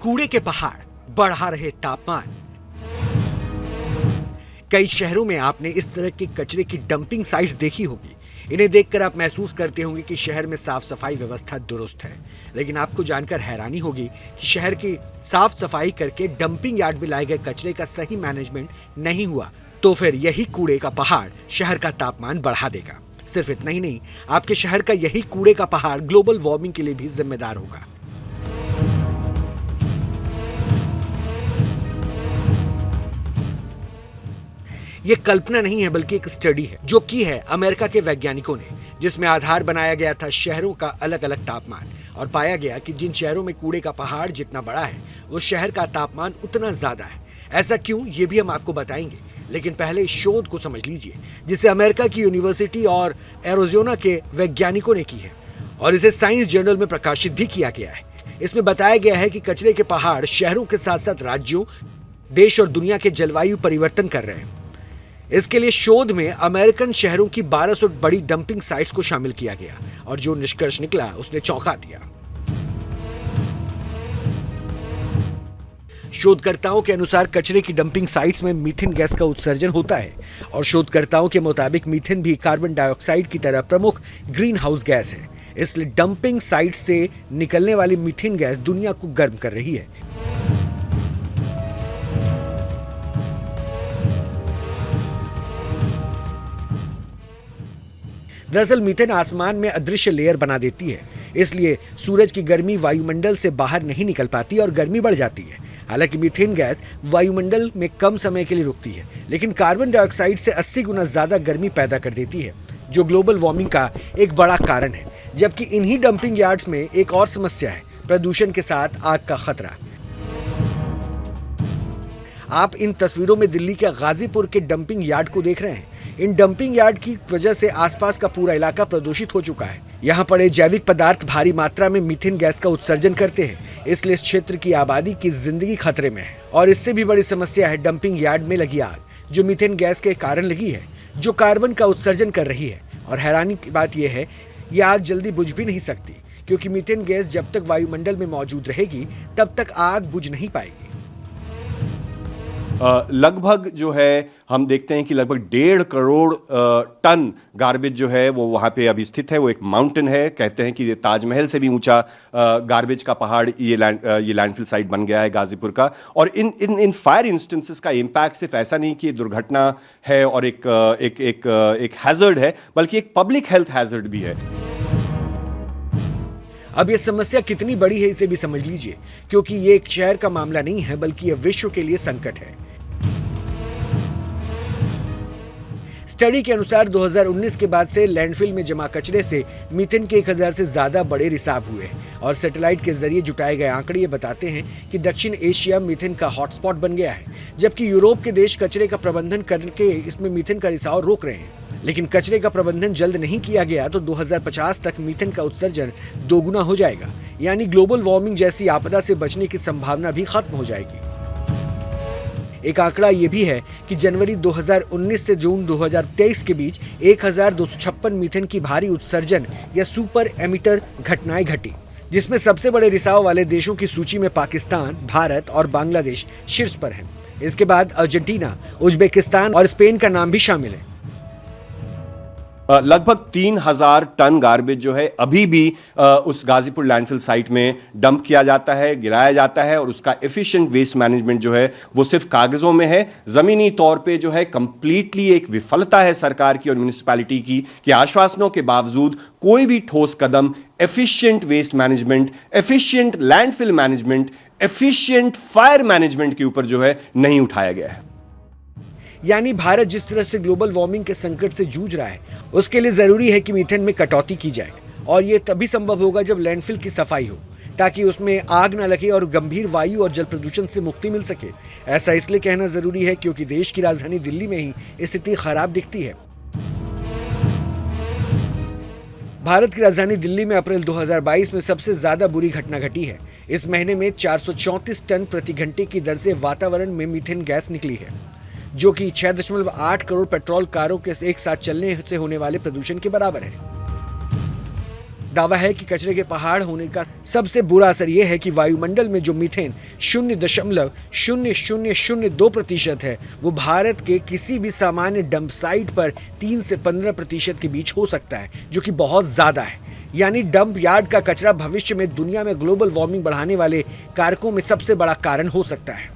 कूड़े के पहाड़ बढ़ा रहे तापमान। कई शहरों में आपने इस तरह के कचरे की डंपिंग साइट्स देखी होगी। इन्हें देखकर आप महसूस करते होंगे कि शहर में साफ सफाई व्यवस्था दुरुस्त है, लेकिन आपको जानकर हैरानी होगी कि शहर की साफ सफाई करके डंपिंग यार्ड में लाए गए कचरे का सही मैनेजमेंट नहीं हुआ तो फिर यही कूड़े का पहाड़ शहर का तापमान बढ़ा देगा। सिर्फ इतना ही नहीं, आपके शहर का यही कूड़े का पहाड़ ग्लोबल वार्मिंग के लिए भी जिम्मेदार होगा। ये कल्पना नहीं है बल्कि एक स्टडी है जो की है अमेरिका के वैज्ञानिकों ने, जिसमें आधार बनाया गया था शहरों का अलग अलग तापमान और पाया गया कि जिन शहरों में कूड़े का पहाड़ जितना बड़ा है उस शहर का तापमान उतना ज्यादा है। ऐसा क्यों, ये भी हम आपको बताएंगे, लेकिन पहले इस शोध को समझ लीजिए जिसे अमेरिका की यूनिवर्सिटी और एरिज़ोना के वैज्ञानिकों ने की है और इसे साइंस जर्नल में प्रकाशित भी किया गया है। इसमें बताया गया है कि कचरे के पहाड़ शहरों के साथ साथ राज्यों, देश और दुनिया के जलवायु परिवर्तन कर रहे हैं। इसके लिए शोध में अमेरिकन शहरों की 1200 बड़ी डंपिंग साइट्स को शामिल किया गया और जो निष्कर्ष निकला उसने चौंका दिया। शोधकर्ताओं के अनुसार कचरे की डंपिंग साइट्स में मीथेन गैस का उत्सर्जन होता है और शोधकर्ताओं के मुताबिक मीथेन भी कार्बन डाइऑक्साइड की तरह प्रमुख ग्रीन हाउस गैस है। इसलिए डंपिंग साइट से निकलने वाली मीथेन गैस दुनिया को गर्म कर रही है। दरअसल मीथेन आसमान में अदृश्य लेयर बना देती है, इसलिए सूरज की गर्मी वायुमंडल से बाहर नहीं निकल पाती और गर्मी बढ़ जाती है। हालांकि मीथेन गैस वायुमंडल में कम समय के लिए रुकती है, लेकिन कार्बन डाइऑक्साइड से 80 गुना ज्यादा गर्मी पैदा कर देती है, जो ग्लोबल वार्मिंग का एक बड़ा कारण है। जबकि इन्हीं डंपिंग यार्ड्स में एक और समस्या है, प्रदूषण के साथ आग का खतरा। आप इन तस्वीरों में दिल्ली के गाजीपुर के डंपिंग यार्ड को देख रहे हैं। इन डंपिंग यार्ड की वजह से आसपास का पूरा इलाका प्रदूषित हो चुका है। यहाँ पड़े जैविक पदार्थ भारी मात्रा में मीथेन गैस का उत्सर्जन करते हैं, इसलिए इस क्षेत्र की आबादी की जिंदगी खतरे में है। और इससे भी बड़ी समस्या है डंपिंग यार्ड में लगी आग, जो मीथेन गैस के कारण लगी है, जो कार्बन का उत्सर्जन कर रही है। और हैरानी की बात यह है, यह आग जल्दी बुझ भी नहीं सकती, क्योंकि मीथेन गैस जब तक वायुमंडल में मौजूद रहेगी तब तक आग बुझ नहीं पाएगी। लगभग जो है हम देखते हैं कि लगभग 1.5 करोड़ टन गार्बेज जो है वो वहाँ पे अभी स्थित है। वो एक माउंटेन है, कहते हैं कि ताजमहल से भी ऊंचा गार्बेज का पहाड़ ये लैंडफिल साइट बन गया है गाजीपुर का। और इन फायर इंस्टेंसेस का इम्पैक्ट सिर्फ ऐसा नहीं कि दुर्घटना है और एक हैजर्ड है, बल्कि एक पब्लिक हेल्थ हैजर्ड भी है। अब ये समस्या कितनी बड़ी है इसे भी समझ लीजिए, क्योंकि ये एक शहर का मामला नहीं है बल्कि यह विश्व के लिए संकट है। स्टडी के अनुसार 2019 के बाद से लैंडफिल में जमा कचरे से मीथेन के 1000 से ज्यादा बड़े रिसाव हुए और सैटेलाइट के जरिए जुटाए गए आंकड़े ये बताते हैं कि दक्षिण एशिया मीथेन का हॉटस्पॉट बन गया है, जबकि यूरोप के देश कचरे का प्रबंधन करके इसमें मीथेन का रिसाव रोक रहे हैं। लेकिन कचरे का प्रबंधन जल्द नहीं किया गया तो 2050 तक मीथेन का उत्सर्जन दोगुना हो जाएगा, यानी ग्लोबल वार्मिंग जैसी आपदा से बचने की संभावना भी खत्म हो जाएगी। एक आंकड़ा यह भी है कि जनवरी 2019 से जून 2023 के बीच 1256 मीथेन की भारी उत्सर्जन या सुपर एमिटर घटनाएं घटी, जिसमें सबसे बड़े रिसाव वाले देशों की सूची में पाकिस्तान, भारत और बांग्लादेश शीर्ष पर हैं। इसके बाद अर्जेंटीना, उज्बेकिस्तान और स्पेन का नाम भी शामिल है। लगभग 3000 टन गार्बेज जो है अभी भी उस गाजीपुर लैंडफिल साइट में डंप किया जाता है, गिराया जाता है और उसका एफिशिएंट वेस्ट मैनेजमेंट जो है वो सिर्फ कागजों में है। जमीनी तौर पे जो है कंप्लीटली एक विफलता है सरकार की और म्युनिसिपैलिटी की कि आश्वासनों के बावजूद कोई भी ठोस कदम efficient waste management, efficient landfill management, efficient fire management के ऊपर जो है नहीं उठाया गया है। यानी भारत जिस तरह से ग्लोबल वार्मिंग के संकट से जूझ रहा है, उसके लिए जरूरी है कि मीथेन में कटौती की जाए और यह तभी संभव होगा जब लैंडफिल की सफाई हो, ताकि उसमें आग न लगे और गंभीर वायु और जल प्रदूषण से मुक्ति मिल सके। ऐसा इसलिए कहना जरूरी है क्योंकि देश की राजधानी दिल्ली में ही स्थिति खराब दिखती है। भारत की राजधानी दिल्ली में अप्रैल 2022 में सबसे ज्यादा बुरी घटना घटी है। इस महीने में 434 टन प्रति घंटे की दर से वातावरण में मीथेन गैस निकली है, जो कि 6.8 करोड़ पेट्रोल कारों के एक साथ चलने से होने वाले प्रदूषण के बराबर है। दावा है कि कचरे के पहाड़ होने का सबसे बुरा असर यह है कि वायुमंडल में जो मीथेन 0.0002% है, वो भारत के किसी भी सामान्य डंप साइट पर 3 से 15% के बीच हो सकता है, जो कि बहुत ज्यादा है। यानी डंप यार्ड का कचरा भविष्य में दुनिया में ग्लोबल वार्मिंग बढ़ाने वाले कारकों में सबसे बड़ा कारण हो सकता है।